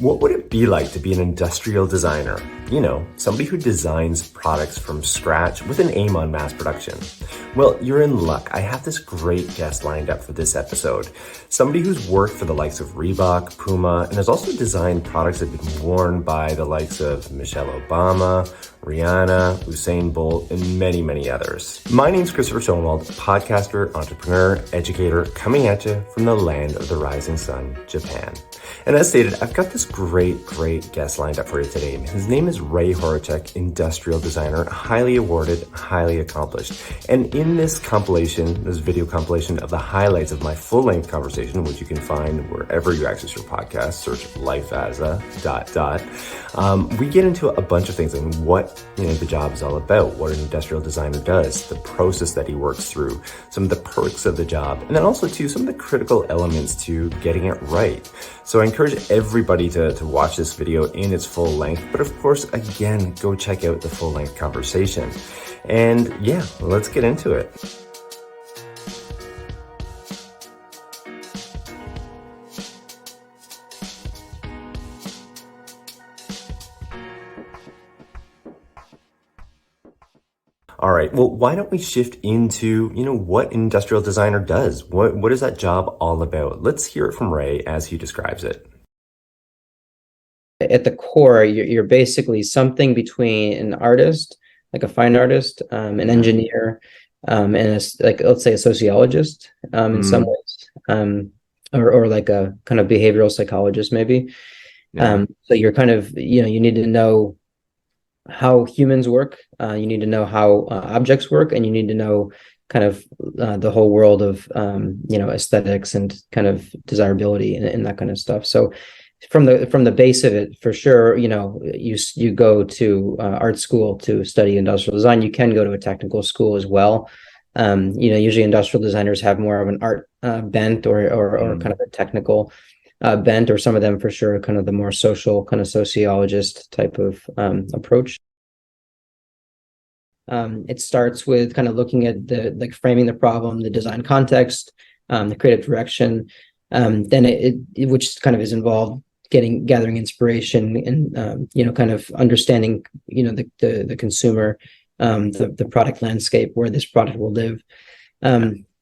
What would it be like to be an industrial designer? You know, somebody who designs products from scratch with an aim on mass production. Well, you're in luck. I have this great guest lined up for this episode. Somebody who's worked for the likes of Reebok, Puma, and has also designed products that have been worn by the likes of Michelle Obama, Rhianna, Usain Bolt, and many, many others. My name's Christopher Schoenwald, podcaster, entrepreneur, educator, coming at you from the land of the rising sun, Japan. And as stated, I've got this great guest lined up for you today. His name is Ray Horacek, industrial designer, highly awarded, highly accomplished. And in this compilation, this video compilation of the highlights of my full-length conversation, which you can find wherever you access your podcast, search life as a ... We get into a bunch of things and what the job is all about, what an industrial designer does, the process that he works through, some of the perks of the job, and then also too some of the critical elements to getting it right. So I encourage everybody to watch this video in its full length, but of course, again, go check out the full length conversation. And yeah, let's get into it. All right, well, why don't we shift into, what an industrial designer does? What is that job all about? Let's hear it from Ray as he describes it. At the core, you're basically something between an artist, like a fine artist, an engineer, and let's say a sociologist in some ways, or like a kind of behavioral psychologist maybe. Yeah. So you're kind of, you need to know how humans work, you need to know how objects work, and you need to know kind of the whole world of aesthetics and kind of desirability and that kind of stuff. So from the base of it, for sure, you go to art school to study industrial design. You can go to a technical school as well. Usually industrial designers have more of an art bent or kind of a technical bent, or some of them for sure kind of the more social kind of sociologist type of approach. It starts with kind of looking at the framing the problem, the design context, the creative direction, then it which kind of is involved gathering inspiration and kind of understanding the consumer, the product landscape, where this product will live.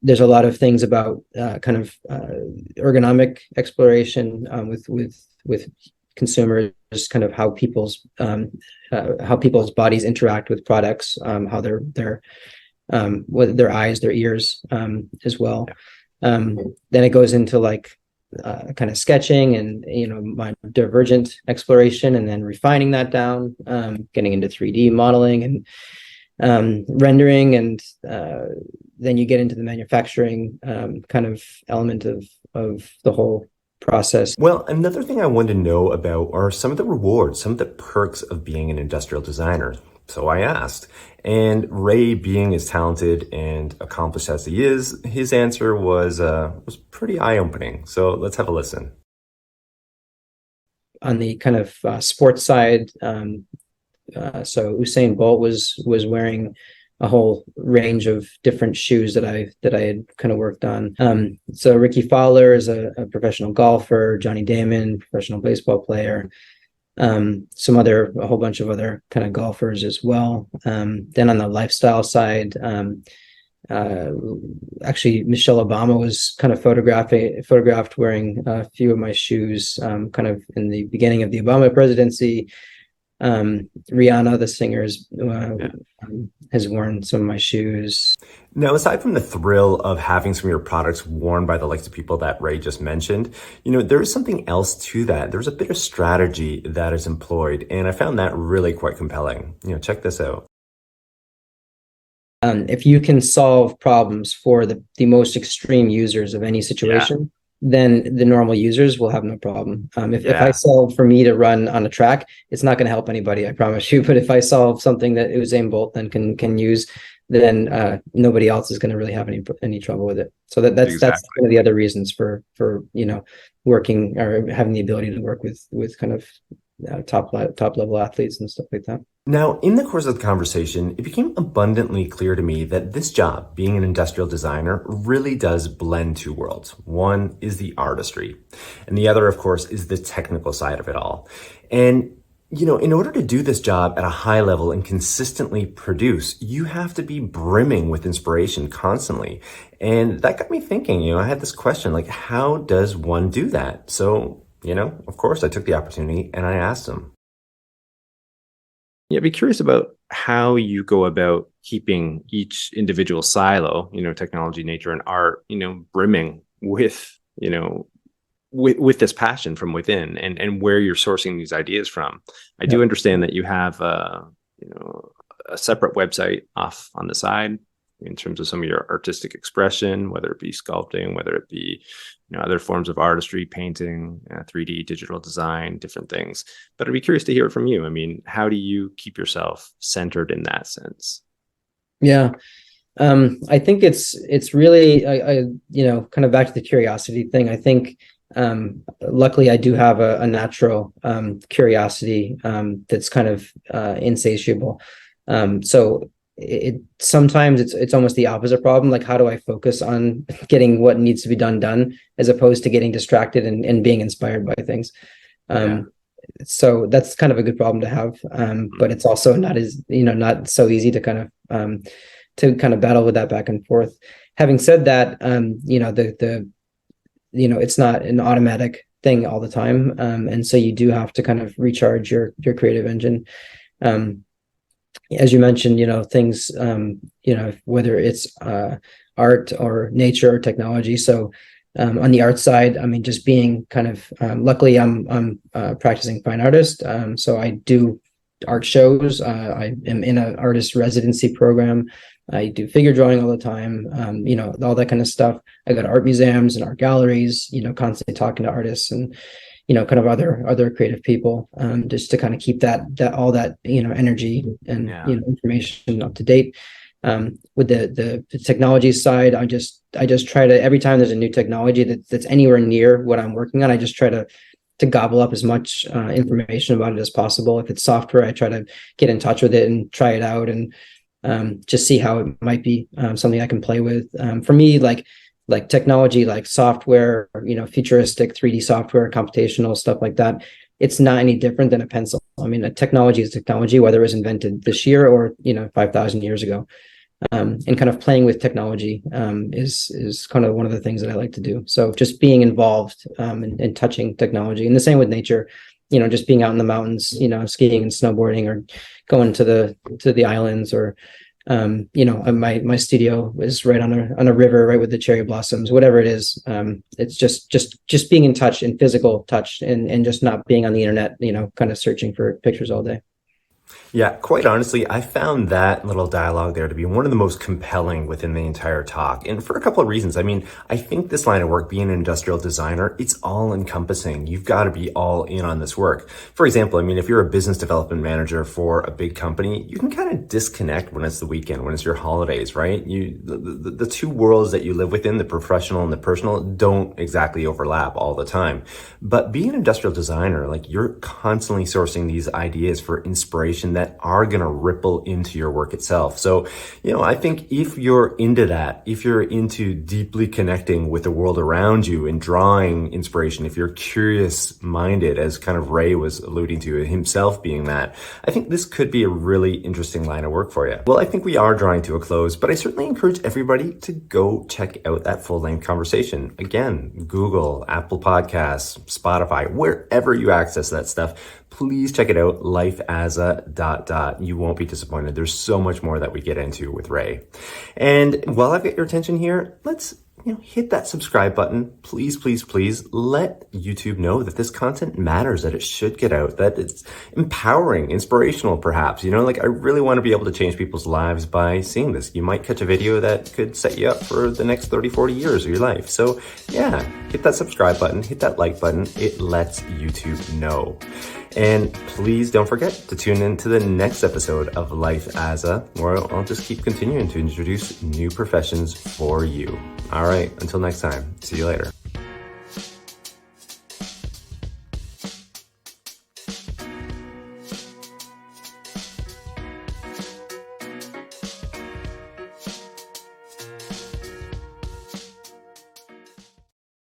There's a lot of things about kind of ergonomic exploration with consumers, kind of how people's bodies interact with products, how with their eyes, their ears as well. Then it goes into like kind of sketching and my divergent exploration, and then refining that down, getting into 3D modeling and rendering, and then you get into the manufacturing kind of element of the whole process. Well, another thing I wanted to know about are some of the rewards, some of the perks of being an industrial designer. So I asked, and Ray, being as talented and accomplished as he is, his answer was pretty eye-opening. So let's have a listen. On the kind of sports side, so Usain Bolt was wearing a whole range of different shoes that I had kind of worked on. So Ricky Fowler is a professional golfer, Johnny Damon, professional baseball player, a whole bunch of other kind of golfers as well. Then on the lifestyle side, actually Michelle Obama was kind of photographed wearing a few of my shoes, kind of in the beginning of the Obama presidency. Rhianna, the singer, has worn some of my shoes. Now, aside from the thrill of having some of your products worn by the likes of people that Ray just mentioned, there is something else to that. There's a bit of strategy that is employed, and I found that really quite compelling. Check this out. If you can solve problems for the most extreme users of any situation, then the normal users will have no problem. If I solve for me to run on a track, it's not going to help anybody, I promise you. But if I solve something that Usain Bolt then can use, then nobody else is going to really have any trouble with it. So that's one of the other reasons for working or having the ability to work with kind of top level athletes and stuff like that. Now, in the course of the conversation, it became abundantly clear to me that this job, being an industrial designer, really does blend two worlds. One is the artistry, and the other, of course, is the technical side of it all. And in order to do this job at a high level and consistently produce, you have to be brimming with inspiration constantly. And that got me thinking, I had this question, like, how does one do that? So, of course, I took the opportunity and I asked him. Yeah, I'd be curious about how you go about keeping each individual silo, technology, nature, and art, brimming with, with this passion from within, and where you're sourcing these ideas from. I do understand that you have a separate website off on the side in terms of some of your artistic expression, whether it be sculpting, whether it be other forms of artistry, painting, 3D, digital design, different things. But I'd be curious to hear it from you. I mean, how do you keep yourself centered in that sense? Yeah. I think it's really, kind of back to the curiosity thing. I think, luckily I do have a natural, curiosity, that's kind of, insatiable. So it sometimes it's almost the opposite problem. Like, how do I focus on getting what needs to be done as opposed to getting distracted and being inspired by things? So that's kind of a good problem to have. But it's also not as, not so easy to kind of battle with that back and forth. Having said that, it's not an automatic thing all the time. And so you do have to kind of recharge your creative engine. As you mentioned, things, whether it's art or nature or technology. So on the art side, I mean, just being kind of, luckily I'm practicing fine artist. So I do art shows. I am in an artist residency program. I do figure drawing all the time, all that kind of stuff. I go to art museums and art galleries, constantly talking to artists and, kind of other creative people, just to kind of keep that all that, energy and, information up to date. With the technology side, I just try to, every time there's a new technology that's anywhere near what I'm working on, I just try to gobble up as much information about it as possible. If it's software, I try to get in touch with it and try it out and just see how it might be something I can play with. For me, like technology, like software, futuristic 3D software, computational stuff like that, it's not any different than a pencil. I mean, a technology is technology, whether it was invented this year or 5,000 years ago. And kind of playing with technology is kind of one of the things that I like to do. So just being involved and touching technology, and the same with nature. Just being out in the mountains, skiing and snowboarding, or going to the islands, or my studio is right on a river, right with the cherry blossoms, whatever it is. It's just being in touch, in physical touch, and just not being on the internet, kind of searching for pictures all day. Yeah, quite honestly, I found that little dialogue there to be one of the most compelling within the entire talk. And for a couple of reasons. I mean, I think this line of work, being an industrial designer, it's all encompassing. You've got to be all in on this work. For example, I mean, if you're a business development manager for a big company, you can kind of disconnect when it's the weekend, when it's your holidays, right? The two worlds that you live within, the professional and the personal, don't exactly overlap all the time. But being an industrial designer, like, you're constantly sourcing these ideas for inspiration that are going to ripple into your work itself. So, I think if you're into that, if you're into deeply connecting with the world around you and drawing inspiration, if you're curious minded, as kind of Ray was alluding to himself being that, I think this could be a really interesting line of work for you. Well, I think we are drawing to a close, but I certainly encourage everybody to go check out that full length conversation. Again, Google, Apple Podcasts, Spotify, wherever you access that stuff, please check it out, lifeasa ... You won't be disappointed. There's so much more that we get into with Ray. And while I've got your attention here, let's hit that subscribe button. Please, please, please let YouTube know that this content matters, that it should get out, that it's empowering, inspirational, perhaps. I really want to be able to change people's lives by seeing this. You might catch a video that could set you up for the next 30, 40 years of your life. So yeah, hit that subscribe button, hit that like button. It lets YouTube know. And please don't forget to tune in to the next episode of Life as a, where I'll just keep continuing to introduce new professions for you. All right, until next time, see you later.